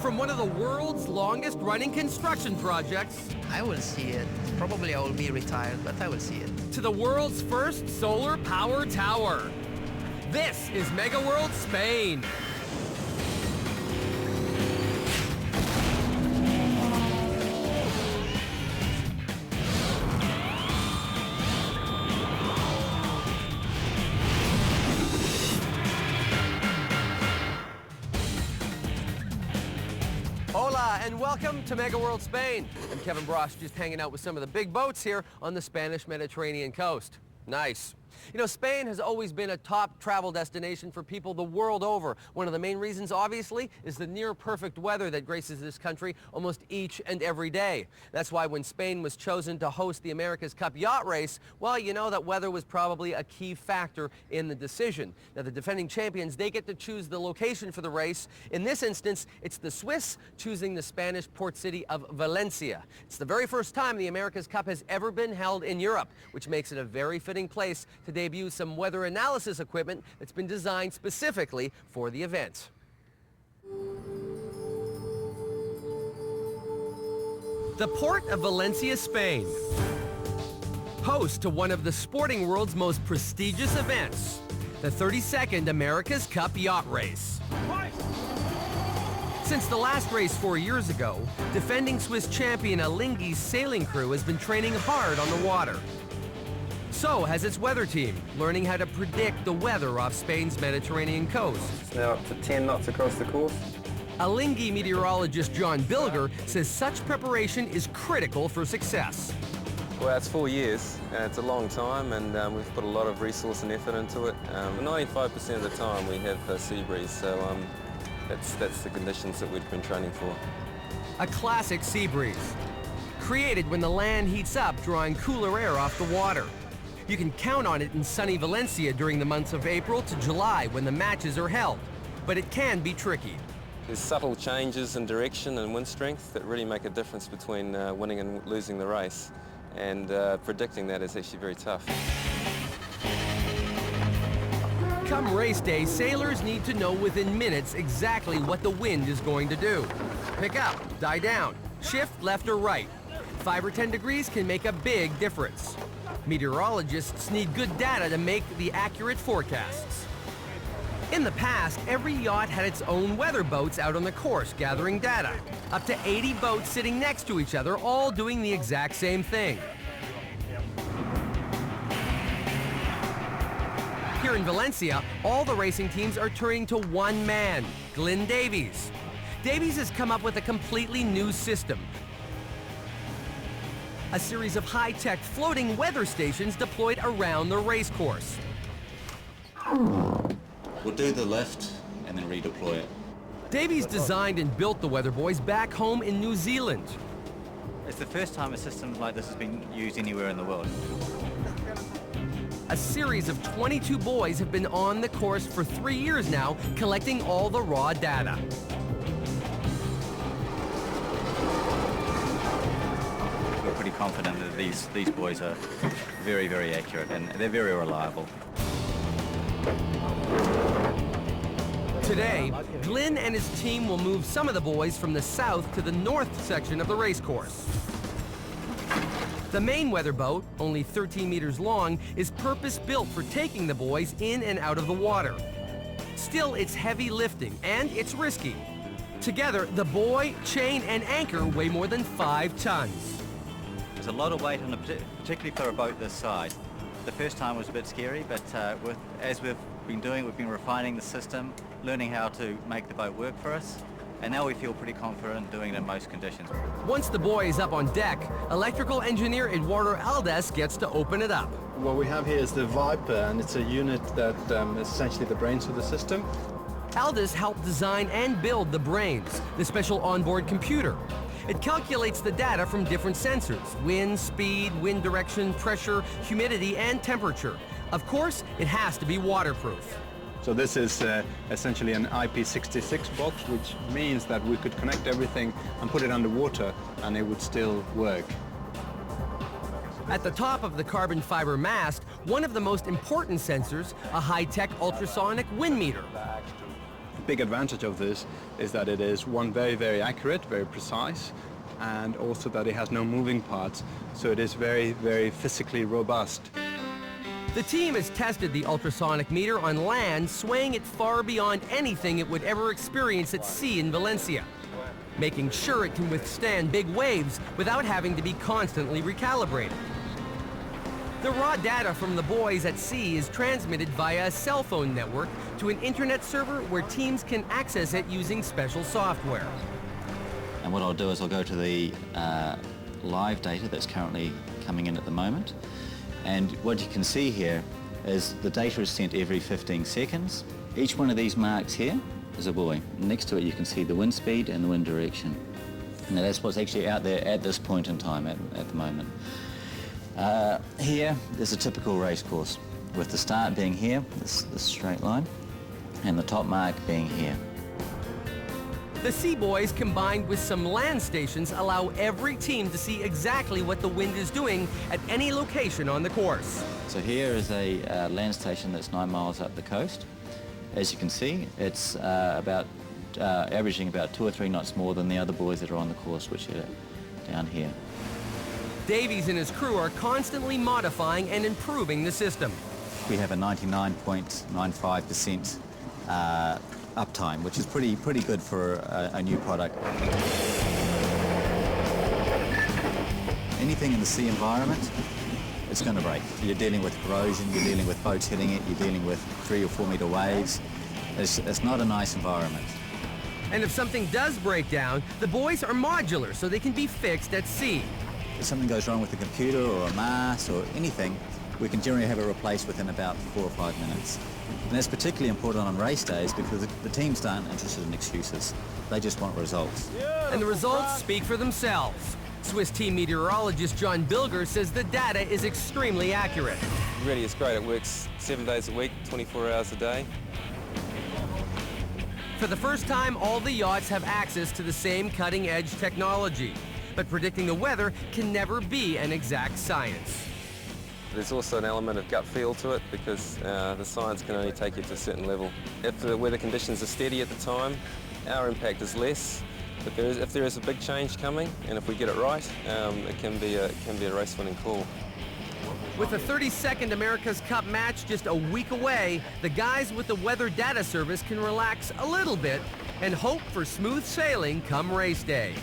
From one of the world's longest running construction projects I will see it. Probably I will be retired, but I will see it. to the world's first solar power tower. This is MegaWorld Spain. Hola and welcome to MegaWorld Spain. I'm Kevin Brosh, just hanging out with some of the big boats here on the Spanish Mediterranean coast. Nice. You know, Spain has always been a top travel destination for people the world over. One of the main reasons, obviously, is the near-perfect weather that graces this country almost each and every day. That's why when Spain was chosen to host the America's Cup yacht race, well, you know that weather was probably a key factor in the decision. Now, the defending champions, they get to choose the location for the race. In this instance, it's the Swiss choosing the Spanish port city of Valencia. It's the very first time the America's Cup has ever been held in Europe, which makes it a very fitting place to debut some weather analysis equipment that's been designed specifically for the event. The port of Valencia, Spain, host to one of the sporting world's most prestigious events, the 32nd America's Cup yacht race. Since the last race 4 years ago, defending Swiss champion Alinghi's sailing crew has been training hard on the water. So has its weather team, learning how to predict the weather off Spain's Mediterranean coast. It's now up to 10 knots across the course. Alinghi meteorologist John Bilger says such preparation is critical for success. Well, it's 4 years, and it's a long time, and we've put a lot of resource and effort into it. 95% of the time we have sea breeze, so that's the conditions that we've been training for. A classic sea breeze, created when the land heats up, drawing cooler air off the water. You can count on it in sunny Valencia during the months of April to July when the matches are held, but it can be tricky. There's subtle changes in direction and wind strength that really make a difference between winning and losing the race, and predicting that is actually very tough. Come race day, sailors need to know within minutes exactly what the wind is going to do. Pick up, die down, shift left or right. 5 or 10 degrees can make a big difference. Meteorologists need good data to make the accurate forecasts. In the past, every yacht had its own weather boats out on the course gathering data. Up to 80 boats sitting next to each other, all doing the exact same thing. Here in Valencia, all the racing teams are turning to one man, Glyn Davies. Davies has come up with a completely new system. A series of high-tech floating weather stations deployed around the race course. We'll do the lift and then redeploy it. Davies designed and built the weather buoys back home in New Zealand. It's the first time a system like this has been used anywhere in the world. A series of 22 buoys have been on the course for 3 years now, collecting all the raw data. We're pretty confident that these buoys are very, very accurate and they're very reliable. Today, Glyn and his team will move some of the buoys from the south to the north section of the race course. The main weather boat, only 13 meters long, is purpose-built for taking the buoys in and out of the water. Still, it's heavy lifting and it's risky. Together, the buoy, chain, and anchor weigh more than 5 tons. There's a lot of weight on particularly for a boat this size. The first time was a bit scary, but as we've been doing, we've been refining the system, learning how to make the boat work for us, and now we feel pretty confident doing it in most conditions. Once the buoy is up on deck, electrical engineer Eduardo Aldes gets to open it up. What we have here is the Viper, and it's a unit that is essentially the brains of the system. Aldes helped design and build the brains, the special onboard computer. It calculates the data from different sensors: wind, speed, wind direction, pressure, humidity, and temperature. Of course, it has to be waterproof. So this is essentially an IP66 box, which means that we could connect everything and put it underwater and it would still work. At the top of the carbon fiber mast, one of the most important sensors, a high-tech ultrasonic wind meter. big advantage of this is that it is one, very, very accurate, very precise, and also that it has no moving parts, so it is very, very physically robust. The team has tested the ultrasonic meter on land, swaying it far beyond anything it would ever experience at sea in Valencia, making sure it can withstand big waves without having to be constantly recalibrated. The raw data from the buoys at sea is transmitted via a cell phone network to an internet server where teams can access it using special software. And what I'll do is I'll go to the live data that's currently coming in at the moment. And what you can see here is the data is sent every 15 seconds. Each one of these marks here is a buoy. Next to it you can see the wind speed and the wind direction. Now that's what's actually out there at this point in time at the moment. Here is a typical race course, with the start being here, this straight line, and the top mark being here. The sea buoys combined with some land stations allow every team to see exactly what the wind is doing at any location on the course. So here is a land station that's 9 miles up the coast. As you can see, it's averaging about 2 or 3 knots more than the other buoys that are on the course, which are down here. Davies and his crew are constantly modifying and improving the system. We have a 99.95% uptime, which is pretty good for a new product. Anything in the sea environment, it's going to break. You're dealing with corrosion, you're dealing with boats hitting it, you're dealing with 3 or 4 meter waves. It's not a nice environment. And if something does break down, the buoys are modular so they can be fixed at sea. If something goes wrong with the computer or a mast or anything, we can generally have it replaced within about 4 or 5 minutes. And that's particularly important on race days because the teams aren't interested in excuses. They just want results. And the results speak for themselves. Swiss team meteorologist John Bilger says the data is extremely accurate. It really is great. It works 7 days a week, 24 hours a day. For the first time, all the yachts have access to the same cutting-edge technology. But predicting the weather can never be an exact science. There's also an element of gut feel to it because the science can only take you to a certain level. If the weather conditions are steady at the time, our impact is less. But if there is a big change coming, and if we get it right, it can be a race-winning call. With the 32nd America's Cup match just a week away, the guys with the Weather Data Service can relax a little bit and hope for smooth sailing come race day.